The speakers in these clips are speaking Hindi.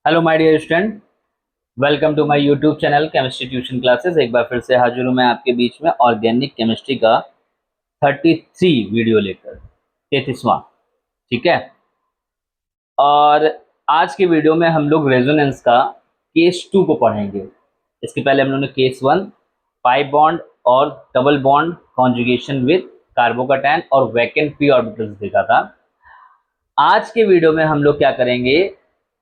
Hello my dear student, welcome to my YouTube channel chemistry tuition classes. एक बार फिर से हाजिर हूँ मैं आपके बीच में ऑर्गेनिक केमिस्ट्री का 33 वीडियो लेकर, 33वां। ठीक है। और आज के वीडियो में हम लोग रेजोनेंस का केस 2 को पढ़ेंगे। इसके पहले हम लोगों ने केस 1 पाई बॉन्ड और double bond conjugation with carbocation और वैकेंट पी ऑर्बिटल्स देखा था। आज के वीडियो में हम लोग क्या करेंगे,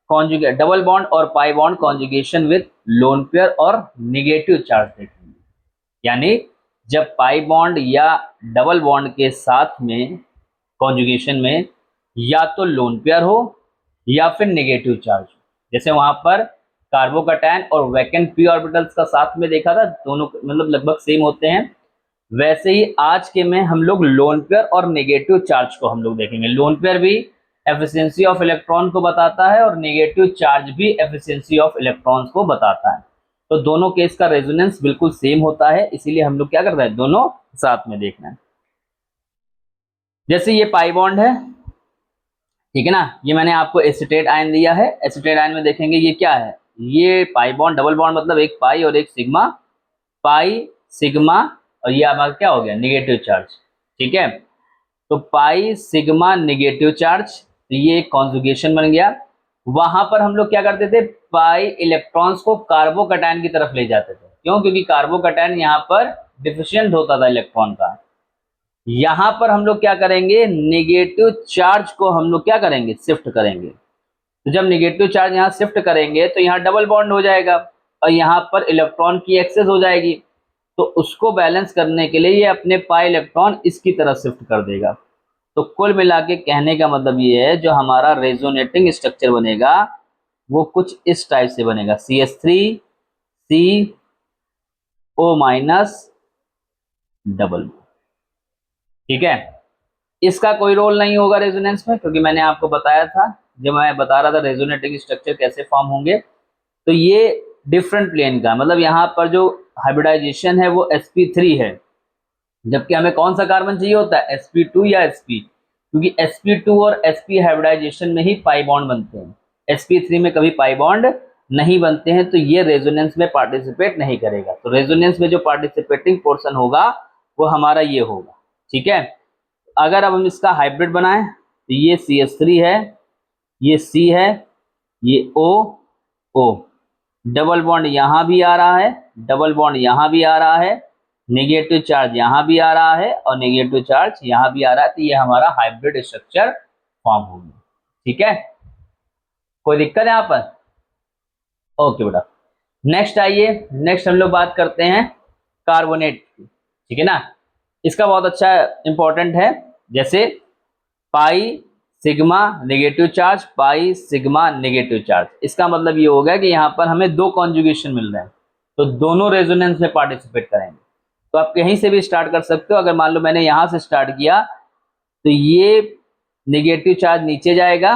कॉन्जुगेट डबल बॉन्ड और pi bond conjugation with lone pair और नेगेटिव चार्ज देखेंगे। यानी जब पाई बॉन्ड या डबल बॉन्ड के साथ में कॉन्जुगेशन में या तो लोन पेयर हो या फिर नेगेटिव चार्ज हो। जैसे वहां पर कार्बोकैटायन और वैकेंट पी ऑर्बिटल्स का साथ में देखा था, दोनों मतलब लगभग सेम होते हैं। वैसे ही आज के में हम लोग लोन पेयर और नेगेटिव चार्ज को हम लोग देखेंगे। लोन पेयर भी एफिशिएंसी ऑफ इलेक्ट्रॉन को बताता है और नेगेटिव चार्ज भी एफिशिएंसी ऑफ इलेक्ट्रॉन्स को बताता है। तो दोनों केस का रेजोनेंस बिल्कुल सेम होता है, इसीलिए हम लोग क्या कर रहे हैं, दोनों साथ में देखना है। जैसे ये पाई बॉन्ड है, ठीक है ना, ये मैंने आपको एसीटेट आयन दिया है। एसीटेट आयन में देखेंगे ये क्या है, ये पाई बॉन्ड डबल बॉन्ड मतलब एक पाई और एक सिग्मा, पाई सिग्मा, और ये हमारा क्या हो गया, नेगेटिव चार्ज। ठीक है, तो पाई सिग्मा नेगेटिव चार्ज, तो ये कॉन्जुगेशन बन गया। वहां पर हम लोग क्या करते थे, पाई इलेक्ट्रॉन्स को कार्बोकैटायन की तरफ ले जाते थे। क्यों? क्योंकि कार्बोकैटायन यहाँ पर डिफिशिएंट होता था इलेक्ट्रॉन का। यहां पर हम लोग क्या करेंगे, नेगेटिव चार्ज को हम लोग क्या करेंगे, शिफ्ट करेंगे। तो जब नेगेटिव चार्ज यहाँ शिफ्ट करेंगे तो यहाँ डबल बॉन्ड हो जाएगा और यहाँ पर इलेक्ट्रॉन की एक्सेस हो जाएगी। तो उसको बैलेंस करने के लिए ये अपने पाई इलेक्ट्रॉन इसकी तरफ शिफ्ट कर देगा। तो कुल मिला के कहने का मतलब ये है, जो हमारा रेजोनेटिंग स्ट्रक्चर बनेगा वो कुछ इस टाइप से बनेगा, CH3CO माइनस डबल। ठीक है, इसका कोई रोल नहीं होगा रेजोनेंस में, क्योंकि मैंने आपको बताया था, जब मैं बता रहा था रेजोनेटिंग स्ट्रक्चर कैसे फॉर्म होंगे, तो ये डिफरेंट प्लेन का मतलब यहाँ पर जो हाइब्रिडाइजेशन है वो sp3 है, जबकि हमें कौन सा कार्बन चाहिए होता है, sp2 या sp, क्योंकि sp2 और sp हाइब्रिडाइजेशन में ही पाई बॉन्ड बनते हैं। sp3 में कभी पाई बॉन्ड नहीं बनते हैं, तो ये रेजोनेंस में पार्टिसिपेट नहीं करेगा। तो रेजोनेंस में जो पार्टिसिपेटिंग पोर्शन होगा वो हमारा ये होगा। ठीक है, अगर अब हम इसका हाइब्रिड बनाएं तो ये CH3 है, ये C है, ये O, डबल बॉन्ड यहां भी आ रहा है, डबल बॉन्ड यहां भी आ रहा है, नेगेटिव चार्ज यहां भी आ रहा है और नेगेटिव चार्ज यहां भी आ रहा है। तो ये हमारा हाइब्रिड स्ट्रक्चर फॉर्म हो गया। ठीक है, कोई दिक्कत है यहाँ पर? ओके बेटा, नेक्स्ट आइए, नेक्स्ट हम लोग बात करते हैं कार्बोनेट की। ठीक है ना, इसका बहुत अच्छा इंपॉर्टेंट है। जैसे pi sigma negative charge, pi sigma negative charge, इसका मतलब ये होगा कि यहाँ पर हमें दो कॉन्जुगेशन मिल रहे हैं, तो दोनों रेजोनेंस में पार्टिसिपेट करेंगे। तो आप कहीं से भी स्टार्ट कर सकते हो। अगर मान लो मैंने यहाँ से स्टार्ट किया तो ये नेगेटिव चार्ज नीचे जाएगा,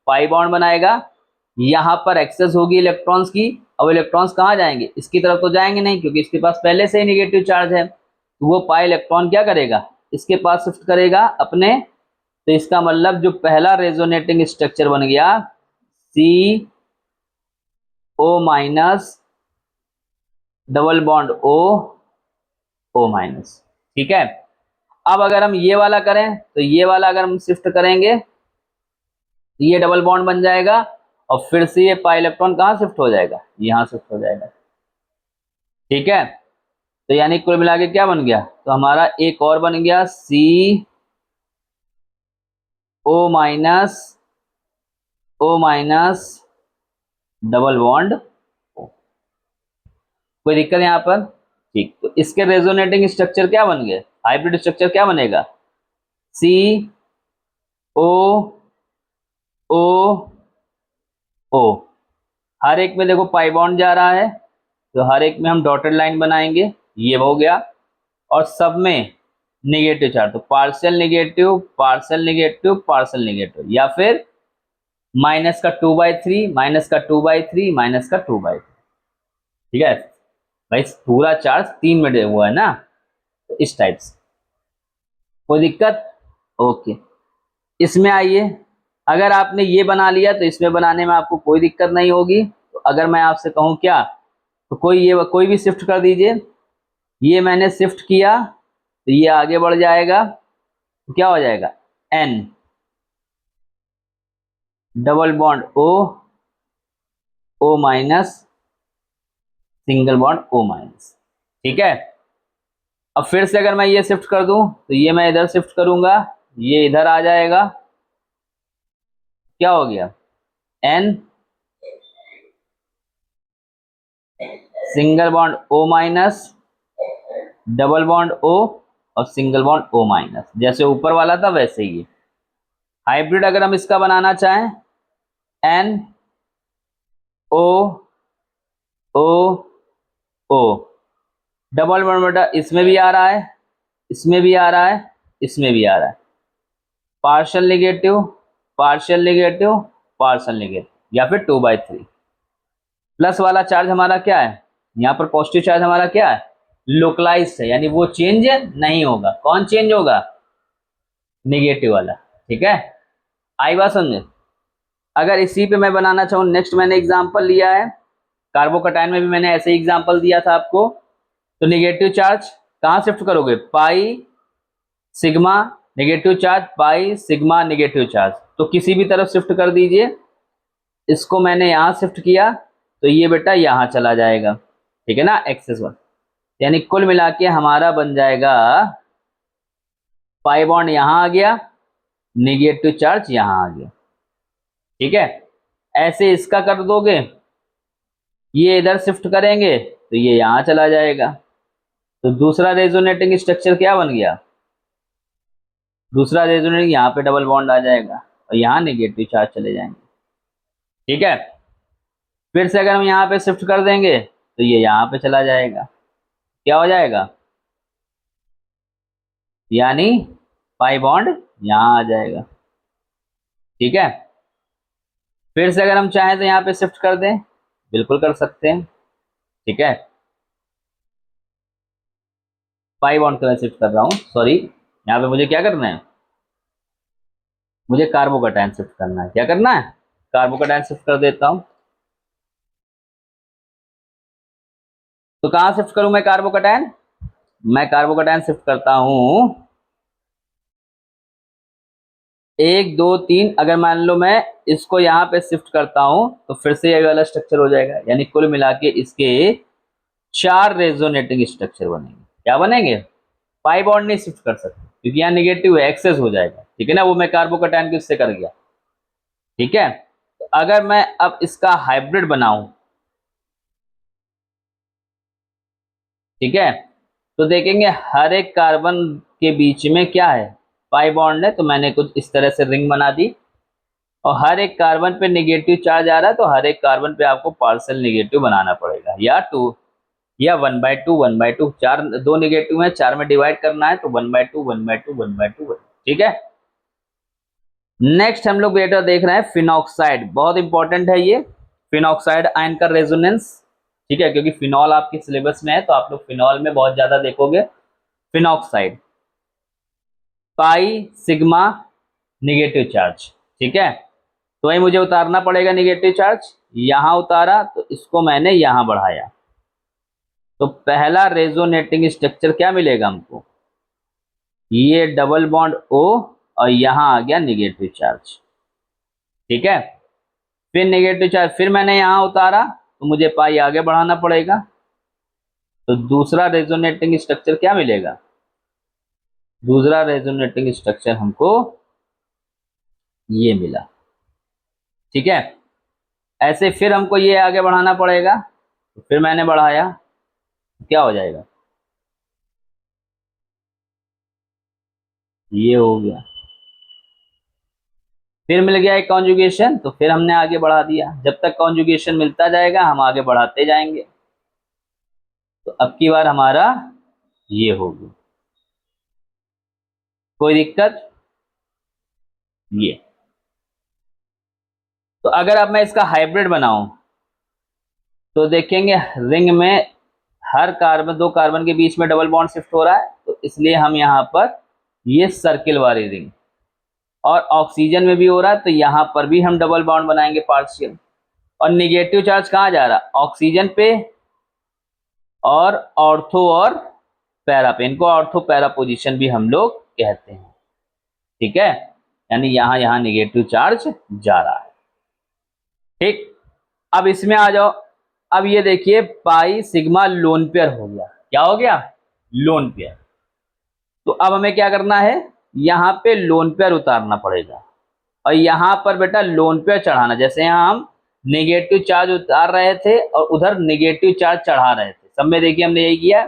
पाई बॉन्ड बनाएगा, यहाँ पर एक्सेस होगी इलेक्ट्रॉन्स की। अब इलेक्ट्रॉन्स कहाँ जाएंगे, इसकी तरफ तो जाएंगे नहीं, क्योंकि इसके पास पहले से ही नेगेटिव चार्ज है। तो वो पाई इलेक्ट्रॉन क्या करेगा, इसके पास शिफ्ट करेगा अपने। तो इसका मतलब जो पहला रेजोनेटिंग स्ट्रक्चर बन गया CO minus double bond O minus. ठीक है, अब अगर हम ये वाला करें तो ये वाला अगर हम शिफ्ट करेंगे तो ये डबल बॉन्ड बन जाएगा और फिर से ये पाई इलेक्ट्रॉन कहाँ शिफ्ट हो जाएगा, यहाँ शिफ्ट हो जाएगा। ठीक है, तो यानी कुल मिला के क्या बन गया, तो हमारा एक और बन गया O minus double bond O। कोई दिक्कत है यहाँ पर? ठीक, तो इसके रेजोनेटिंग स्ट्रक्चर क्या बन गए, हाइब्रिड स्ट्रक्चर क्या बनेगा, COO। हर एक में देखो पाई बॉन्ड जा रहा है, तो हर एक में हम डॉटेड लाइन बनाएंगे, ये हो गया। और सब में नेगेटिव चार्ज, तो partial negative partial negative partial negative, या फिर -2/3 -2/3 -2/3। ठीक है भाई, पूरा चार्ज 3 में हुआ है ना, तो इस टाइप से। कोई दिक्कत? ओके, इसमें आइए, अगर आपने ये बना लिया तो इसमें बनाने में आपको कोई दिक्कत नहीं होगी। तो अगर मैं आपसे कहूँ क्या, तो कोई भी शिफ्ट कर दीजिए। ये मैंने शिफ्ट किया तो ये आगे बढ़ जाएगा, तो क्या हो जाएगा, N double bond O minus single bond O minus. ठीक है, अब फिर से अगर मैं ये शिफ्ट कर दूं तो ये मैं इधर शिफ्ट करूंगा, ये इधर आ जाएगा, क्या हो गया, N single bond O minus double bond O और सिंगल बॉन्ड O माइनस। जैसे ऊपर वाला था वैसे ही हाइब्रिड अगर हम इसका बनाना चाहें, N O O O double bond बेटा इसमें भी आ रहा है, इसमें भी आ रहा है, इसमें भी आ रहा है, partial negative partial negative partial negative, या फिर 2/3। प्लस वाला चार्ज हमारा क्या है, यहाँ पर पॉजिटिव चार्ज हमारा क्या है, लोकलाइज्ड है, यानी वो चेंज नहीं होगा। कौन चेंज होगा, नेगेटिव वाला। ठीक है, आई बात समझे। अगर इसी पे मैं बनाना चाहूँ, नेक्स्ट मैंने एग्जांपल लिया है, कार्बोकटाइन में भी मैंने ऐसे ही एग्जांपल दिया था आपको। तो नेगेटिव चार्ज कहाँ शिफ्ट करोगे, pi sigma negative charge, pi sigma negative charge, तो किसी भी तरफ शिफ्ट कर दीजिए। इसको मैंने यहाँ शिफ्ट किया तो ये बेटा यहाँ चला जाएगा, ठीक है ना, एक्सेस वन। यानी कुल मिला के हमारा बन जाएगा, पाई बॉन्ड यहाँ आ गया, नेगेटिव चार्ज यहाँ आ गया। ठीक है, ऐसे इसका कर दोगे, ये इधर शिफ्ट करेंगे तो ये यहाँ चला जाएगा। तो दूसरा रेजोनेटिंग स्ट्रक्चर क्या बन गया, दूसरा रेजोनेटिंग, यहाँ पे डबल बॉन्ड आ जाएगा और यहाँ नेगेटिव चार्ज चले जाएंगे। ठीक है, फिर से अगर हम यहाँ पे शिफ्ट कर देंगे तो ये यहाँ पे चला जाएगा, क्या हो जाएगा, यानी पाई बॉन्ड यहाँ आ जाएगा। ठीक है, फिर से अगर हम चाहें तो यहाँ पे शिफ्ट कर दें, बिल्कुल कर सकते हैं। ठीक है, पाई बॉन्ड को मैं शिफ्ट कर रहा हूँ, सॉरी, यहाँ पे मुझे क्या करना है, मुझे कार्बोकटाइन शिफ्ट करना है। क्या करना है, कार्बोकटाइन शिफ्ट कर देता हूँ। तो कहाँ शिफ्ट करूं मैं कार्बोकटाइन, मैं कार्बोकटाइन शिफ्ट करता हूं 1 2 3। अगर मान लो मैं इसको यहाँ पे शिफ्ट करता हूं तो फिर से ये वाला स्ट्रक्चर हो जाएगा, यानी कुल मिला के इसके 4 रेजोनेटिंग स्ट्रक्चर बनेंगे। क्या बनेंगे, पाई बॉन्ड नहीं शिफ्ट कर सकते क्योंकि यहाँ निगेटिव एक्सेस हो जाएगा। ठीक है ना, वो मैं कार्बोकटाइन किससे कर गया। ठीक है, तो अगर मैं अब इसका हाइब्रिड बनाऊं, ठीक है, तो देखेंगे हर एक कार्बन के बीच में क्या है, पाई बॉन्ड है। तो मैंने कुछ इस तरह से रिंग बना दी, और हर एक कार्बन पे नेगेटिव चार्ज आ रहा है तो हर एक कार्बन पे आपको पार्शियल नेगेटिव बनाना पड़ेगा, या 2 या 1/2 1/2। 4 2 नेगेटिव है, 4 में डिवाइड करना है तो 1/2 1/2 1/2। ठीक है, नेक्स्ट हम लोग बेटा देख रहे हैं फिनॉक्साइड, बहुत इंपॉर्टेंट है ये फिनॉक्साइड आयन का रेजोनेंस। ठीक है, क्योंकि फिनॉल आपके सिलेबस में है तो आप लोग फिनॉल में बहुत ज्यादा देखोगे। फिनॉक्साइड, पाई सिग्मा निगेटिव चार्ज। ठीक है, तो वही मुझे उतारना पड़ेगा निगेटिव चार्ज, यहां उतारा तो इसको मैंने यहां बढ़ाया, तो पहला रेजोनेटिंग स्ट्रक्चर क्या मिलेगा हमको, ये डबल बॉन्ड O और यहां आ गया निगेटिव चार्ज। ठीक है, फिर नेगेटिव चार्ज फिर मैंने यहां उतारा तो मुझे पाई आगे बढ़ाना पड़ेगा, तो दूसरा रेजोनेटिंग स्ट्रक्चर क्या मिलेगा, दूसरा रेजोनेटिंग स्ट्रक्चर हमको ये मिला। ठीक है, ऐसे फिर हमको ये आगे बढ़ाना पड़ेगा, तो फिर मैंने बढ़ाया, क्या हो जाएगा, ये हो गया। फिर मिल गया एक कॉन्जुगेशन, तो फिर हमने आगे बढ़ा दिया, जब तक कॉन्जुगेशन मिलता जाएगा हम आगे बढ़ाते जाएंगे। तो अब की बार हमारा ये हो गया, कोई दिक्कत, ये। तो अगर अब मैं इसका हाइब्रिड बनाऊं तो देखेंगे रिंग में हर कार्बन, 2 कार्बन के बीच में डबल बॉन्ड शिफ्ट हो रहा है, तो इसलिए हम यहाँ पर ये सर्किल वाली रिंग, और ऑक्सीजन में भी हो रहा है, तो यहाँ पर भी हम डबल बॉन्ड बनाएंगे पार्शियल। और निगेटिव चार्ज कहाँ जा रहा है? ऑक्सीजन पे और ऑर्थो और पैरा पे। इनको ऑर्थो पैरा पोजीशन भी हम लोग कहते हैं, ठीक है। यानी यहाँ यहाँ निगेटिव चार्ज जा रहा है, ठीक। अब इसमें आ जाओ। अब ये देखिए पाई सिग्मा लोन पेयर हो गया। क्या हो गया? Lone pair. तो अब हमें क्या करना है? यहाँ पे लोन पेयर उतारना पड़ेगा और यहाँ पर बेटा लोन पेयर चढ़ाना। जैसे यहाँ हम नेगेटिव चार्ज उतार रहे थे और उधर नेगेटिव चार्ज चढ़ा रहे थे, सब में देखिए हमने यही किया।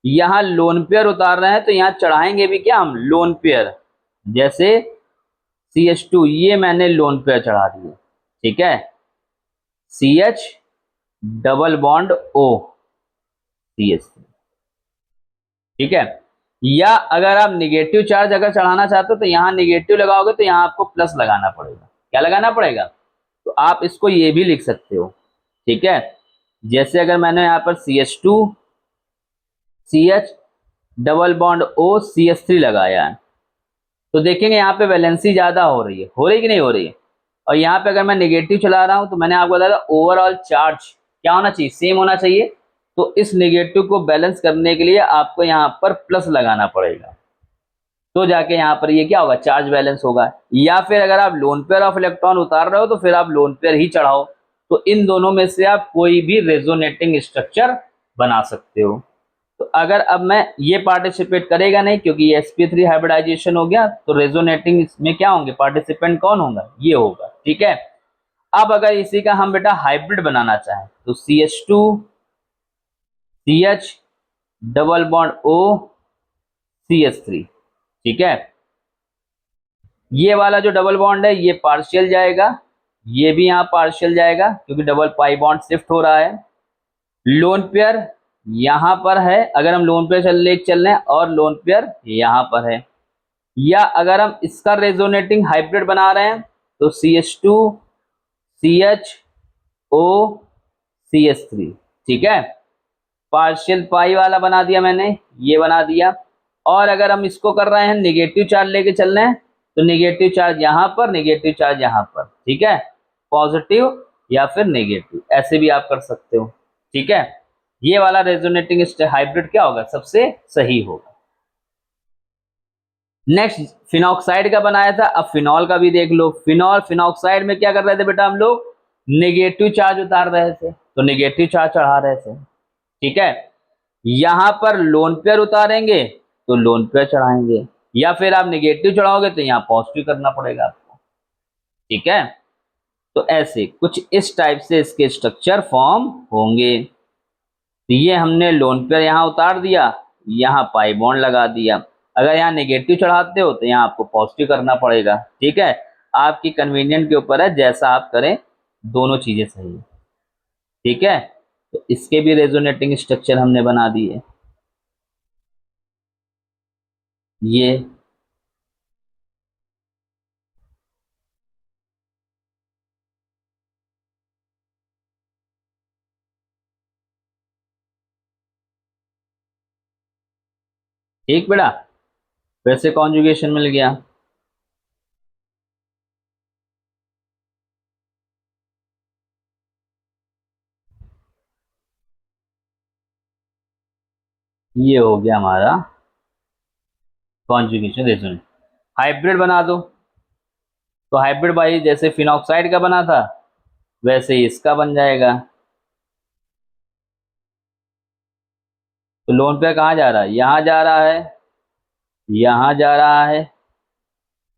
यहाँ लोन पेयर उतार रहे हैं तो यहाँ चढ़ाएंगे भी क्या हम? Lone pair. जैसे CH2 ये मैंने लोन पेयर चढ़ा दिए, ठीक है। CH double bond O CH3, ठीक है। या अगर आप निगेटिव चार्ज अगर चढ़ाना चाहते हो तो यहाँ निगेटिव लगाओगे तो यहाँ आपको प्लस लगाना पड़ेगा। क्या लगाना पड़ेगा? तो आप इसको ये भी लिख सकते हो, ठीक है। जैसे अगर मैंने यहाँ पर CH2 CH double bond O CH3 लगाया है तो देखेंगे यहाँ पे वैलेंसी ज्यादा हो रही है। हो रही कि नहीं हो रही है? और यहाँ पे अगर मैं नेगेटिव चला रहा हूँ तो मैंने आपको बताया ओवरऑल चार्ज क्या होना चाहिए? सेम होना चाहिए। तो इस नेगेटिव को बैलेंस करने के लिए आपको यहाँ पर प्लस लगाना पड़ेगा, तो जाके यहाँ पर ये क्या होगा? चार्ज बैलेंस होगा। या फिर अगर आप लोन पेयर ऑफ इलेक्ट्रॉन उतार रहे हो तो फिर आप लोन पेयर ही चढ़ाओ। तो इन दोनों में से आप कोई भी रेजोनेटिंग स्ट्रक्चर बना सकते हो। तो अगर अब मैं ये पार्टिसिपेट करेगा नहीं क्योंकि ये sp3 हाइब्रिडाइजेशन हो गया, तो रेजोनेटिंग इसमें क्या होंगे? पार्टिसिपेंट कौन होगा? ये होगा, ठीक है। अब अगर इसी का हम बेटा हाइब्रिड बनाना चाहें तो CH2 CH double bond O CH3, ठीक है। ये वाला जो डबल बॉन्ड है ये पार्शियल जाएगा, ये भी यहाँ पार्शियल जाएगा क्योंकि डबल पाई बॉन्ड शिफ्ट हो रहा है। लोन पेयर यहाँ पर है, अगर हम लोन पेयर चल रहे हैं, और लोन पेयर यहाँ पर है। या अगर हम इसका रेजोनेटिंग हाइब्रिड बना रहे हैं तो CH2 CH O CH3, ठीक है। पार्शियल पाई वाला बना दिया मैंने, ये बना दिया। और अगर हम इसको कर रहे हैं निगेटिव चार्ज लेके चल रहे हैं तो निगेटिव चार्ज यहाँ पर, निगेटिव चार्ज यहाँ पर, ठीक है। पॉजिटिव या फिर नेगेटिव, ऐसे भी आप कर सकते हो, ठीक है। ये वाला रेजोनेटिंग हाइब्रिड क्या होगा? सबसे सही होगा। नेक्स्ट फिनॉक्साइड का बनाया था, अब फिनॉल का भी देख लो। फिनॉक्साइड में क्या कर रहे थे बेटा? हम लोग नेगेटिव चार्ज उतार रहे थे तो नेगेटिव चार्ज चढ़ा रहे थे, ठीक है। यहां पर लोन पेयर उतारेंगे तो लोन पेयर चढ़ाएंगे, या फिर आप नेगेटिव चढ़ाओगे तो यहाँ पॉजिटिव करना पड़ेगा आपको, ठीक है। तो ऐसे कुछ इस टाइप से इसके स्ट्रक्चर फॉर्म होंगे। तो ये हमने लोन पेयर यहाँ उतार दिया, यहाँ पाई बॉन्ड लगा दिया। अगर यहाँ नेगेटिव चढ़ाते हो तो यहाँ आपको पॉजिटिव करना पड़ेगा, ठीक है। आपकी कन्वीनियंट के ऊपर है, जैसा आप करें, दोनों चीजें सही है, ठीक है। तो इसके भी रेजोनेटिंग स्ट्रक्चर हमने बना दिए। ये ठीक बेटा, वैसे कॉन्जुगेशन मिल गया। ये हो गया हमारा कॉन्जुगेशन रेजोनेंस। हाइब्रिड बना दो तो हाइब्रिड भाई जैसे फिनॉक्साइड का बना था वैसे ही इसका बन जाएगा। तो लोन पे कहाँ जा रहा है? यहाँ जा रहा है, यहाँ जा रहा है,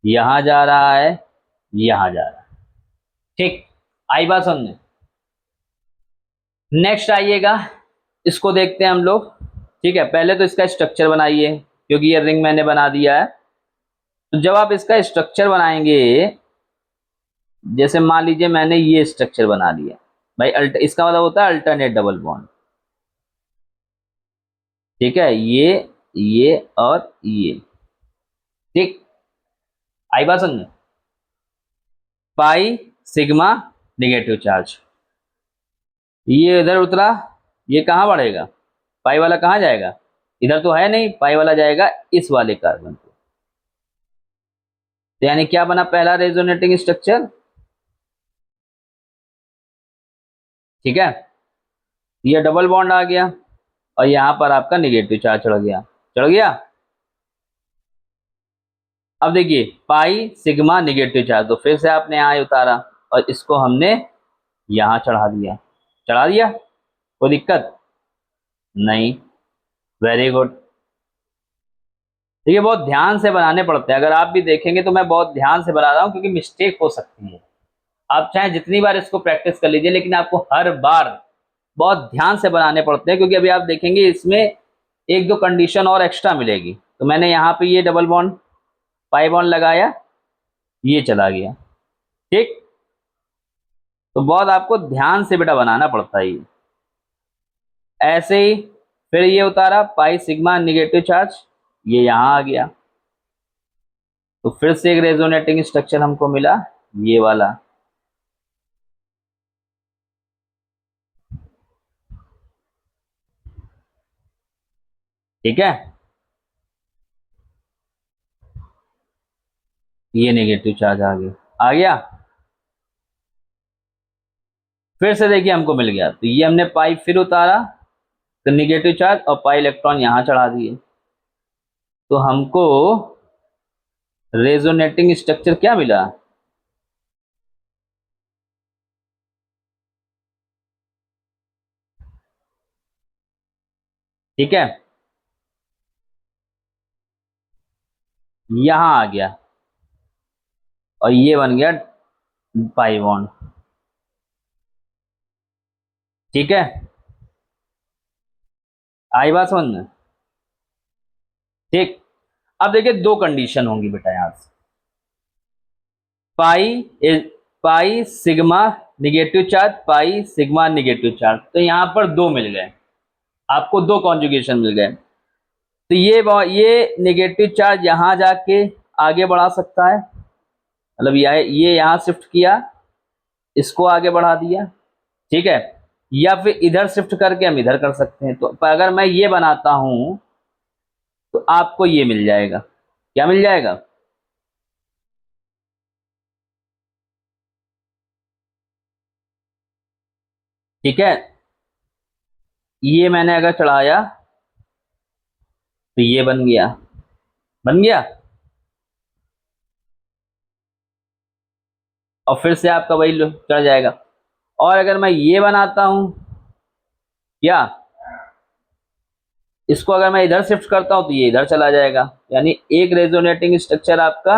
यहाँ जा रहा है, यहाँ जा रहा है, ठीक। आई बात समझे? नेक्स्ट आइएगा, इसको देखते हैं हम लोग, ठीक है। पहले तो इसका स्ट्रक्चर बनाइए क्योंकि ये रिंग मैंने बना दिया है। तो जब आप इसका स्ट्रक्चर बनाएंगे, जैसे मान लीजिए मैंने ये स्ट्रक्चर बना दिया भाई, इसका मतलब होता है अल्टरनेट डबल बॉन्ड, ठीक है। ये और ये, ठीक। आई बात समझ? पाई सिग्मा नेगेटिव चार्ज, ये इधर उतरा, ये कहाँ बढ़ेगा? पाई वाला कहाँ जाएगा? इधर तो है नहीं, पाई वाला जाएगा इस वाले कार्बन पे, तो यानी क्या बना पहला रेजोनेटिंग स्ट्रक्चर, ठीक है, ये डबल बॉन्ड आ गया और यहां पर आपका निगेटिव चार्ज चढ़ गया, चढ़ गया। अब देखिए पाई सिग्मा निगेटिव चार्ज, तो फिर से आपने यहां उतारा और इसको हमने यहां चढ़ा दिया, चढ़ा दिया, कोई दिक्कत नहीं, वेरी गुड। देखिए बहुत ध्यान से बनाने पड़ते हैं, अगर आप भी देखेंगे तो मैं बहुत ध्यान से बना रहा हूं क्योंकि मिस्टेक हो सकती है। आप चाहे जितनी बार इसको प्रैक्टिस कर लीजिए लेकिन आपको हर बार बहुत ध्यान से बनाने पड़ते हैं, क्योंकि अभी आप देखेंगे इसमें एक दो कंडीशन और एक्स्ट्रा मिलेगी। तो मैंने यहाँ पे ये डबल बॉन्ड पाई बॉन्ड लगाया, ये चला गया, ठीक। तो बहुत आपको ध्यान से बेटा बनाना पड़ता है ये। ऐसे ही फिर ये उतारा पाई सिग्मा निगेटिव चार्ज, ये यहां आ गया, तो फिर से एक रेजोनेटिंग स्ट्रक्चर हमको मिला, ये वाला, ठीक है। ये नेगेटिव चार्ज आ गया, आ गया। फिर से देखिए हमको मिल गया, तो ये हमने पाई फिर उतारा, तो निगेटिव चार्ज और पाई इलेक्ट्रॉन यहां चढ़ा दिए, तो हमको रेजोनेटिंग स्ट्रक्चर क्या मिला, ठीक है, यहां आ गया और ये बन गया पाई बॉन्ड, ठीक है। आई बात समझ में, ठीक। अब देखिए दो कंडीशन होंगी बेटा यहां से, pi pi sigma negative charge, pi sigma negative charge, तो यहां पर दो मिल गए आपको, दो कॉन्जुगेशन मिल गए। तो ये नेगेटिव चार्ज यहां जाके आगे बढ़ा सकता है, मतलब ये यहां शिफ्ट किया, इसको आगे बढ़ा दिया, ठीक है, या फिर इधर शिफ्ट करके हम इधर कर सकते हैं। तो अगर मैं ये बनाता हूं तो आपको ये मिल जाएगा, क्या मिल जाएगा, ठीक है। ये मैंने अगर चढ़ाया तो ये बन गया, बन गया, और फिर से आपका वही चढ़ जाएगा। और अगर मैं ये बनाता हूं, क्या इसको अगर मैं इधर शिफ्ट करता हूं तो ये इधर चला जाएगा, यानी एक रेजोनेटिंग स्ट्रक्चर आपका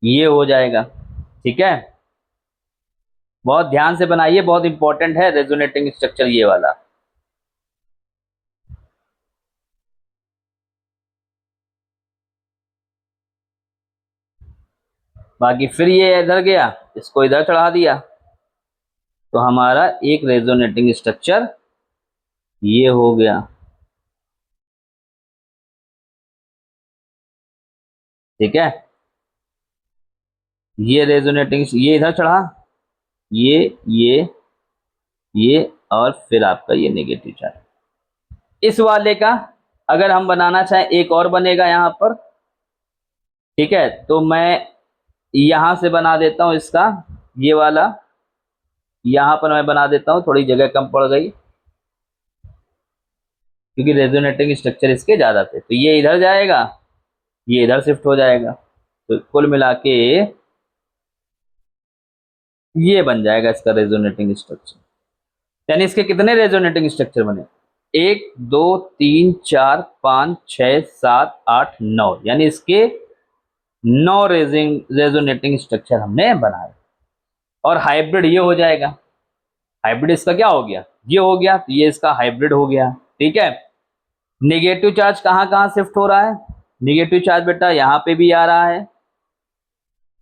ये हो जाएगा, ठीक है। बहुत ध्यान से बनाइए, बहुत इंपॉर्टेंट है रेजोनेटिंग स्ट्रक्चर ये वाला। बाकी फिर ये इधर गया, इसको इधर चढ़ा दिया, तो हमारा एक रेजोनेटिंग स्ट्रक्चर ये हो गया, ठीक है। ये रेजोनेटिंग ये इधर चढ़ा, ये ये ये और फिर आपका ये नेगेटिव चार्ज। इस वाले का अगर हम बनाना चाहें एक और बनेगा यहां पर, ठीक है। तो मैं यहां से बना देता हूं इसका, ये वाला यहां पर मैं बना देता हूं, थोड़ी जगह कम पड़ गई क्योंकि रेजोनेटिंग स्ट्रक्चर इसके ज्यादा थे। तो ये इधर जाएगा, ये इधर शिफ्ट हो जाएगा, तो कुल मिला के ये बन जाएगा इसका रेजोनेटिंग स्ट्रक्चर। यानी इसके कितने रेजोनेटिंग स्ट्रक्चर बने, 1 2 3 4 5 6 7 8 9, यानी इसके 9 रेजोनेटिंग स्ट्रक्चर हमने बनाए। और हाइब्रिड ये हो जाएगा, हाइब्रिड इसका क्या हो गया, ये हो गया, तो ये इसका हाइब्रिड हो गया, ठीक है। नेगेटिव चार्ज कहाँ कहाँ शिफ्ट हो रहा है, नेगेटिव चार्ज बेटा यहाँ पे भी आ रहा है,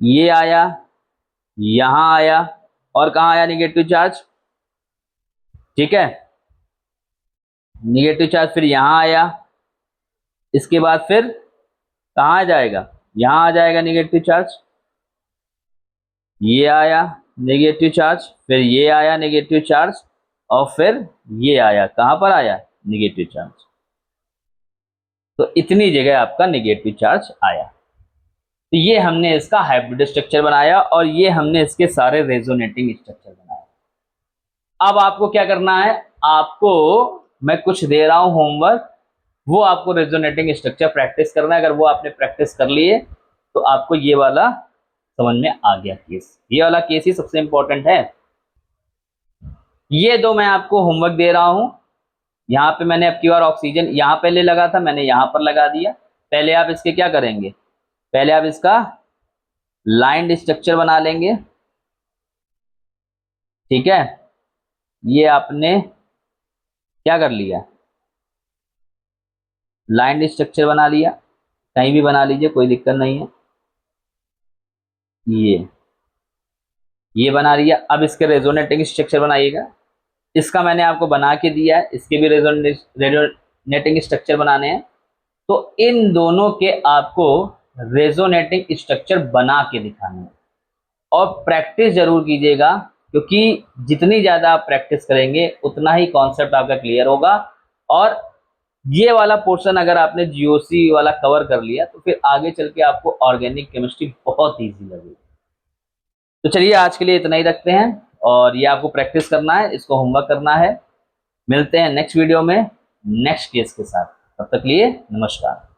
ये आया, यहाँ आया, और कहाँ आया नेगेटिव चार्ज, ठीक है। नेगेटिव चार्ज फिर यहाँ आया, इसके बाद फिर कहाँ आ जाएगा, यहाँ आ जाएगा नेगेटिव चार्ज, ये आया नेगेटिव चार्ज, फिर ये आया नेगेटिव चार्ज, और फिर ये आया, कहाँ पर आया नेगेटिव चार्ज। तो इतनी जगह आपका नेगेटिव चार्ज आया। तो ये हमने इसका हाइब्रिड स्ट्रक्चर बनाया और ये हमने इसके सारे रेजोनेटिंग स्ट्रक्चर बनाए। अब आपको क्या करना है, आपको मैं कुछ दे रहा हूं होमवर्क, वो आपको रेजोनेटिंग स्ट्रक्चर प्रैक्टिस करना है। अगर वो आपने प्रैक्टिस कर लिए तो आपको ये वाला समझ में आ गया केस। ये वाला केस ही सबसे इंपॉर्टेंट है। ये दो मैं आपको होमवर्क दे रहा हूं। यहाँ पे मैंने अब की बार ऑक्सीजन यहाँ पहले लगा था, मैंने यहाँ पर लगा दिया। पहले आप इसके क्या करेंगे, पहले आप इसका लाइंड स्ट्रक्चर बना लेंगे, ठीक है। ये आपने क्या कर लिया, लाइंड स्ट्रक्चर बना लिया, कहीं भी बना लीजिए कोई दिक्कत नहीं है। ये बना लिया। अब इसके रेजोनेटिंग स्ट्रक्चर बनाइएगा। इसका मैंने आपको बना के दिया है, इसके भी रेजोनेटिंग स्ट्रक्चर बनाने हैं। तो इन दोनों के आपको रेजोनेटिंग स्ट्रक्चर बना के दिखाने हैं और प्रैक्टिस जरूर कीजिएगा, क्योंकि जितनी ज़्यादा आप प्रैक्टिस करेंगे उतना ही कॉन्सेप्ट आपका क्लियर होगा। और ये वाला पोर्शन अगर आपने जीओसी वाला कवर कर लिया तो फिर आगे चल के आपको ऑर्गेनिक केमिस्ट्री बहुत ईजी लगेगी। तो चलिए आज के लिए इतना ही रखते हैं, और ये आपको प्रैक्टिस करना है, इसको होमवर्क करना है। मिलते हैं नेक्स्ट वीडियो में नेक्स्ट केस के साथ, तब तक लिए नमस्कार।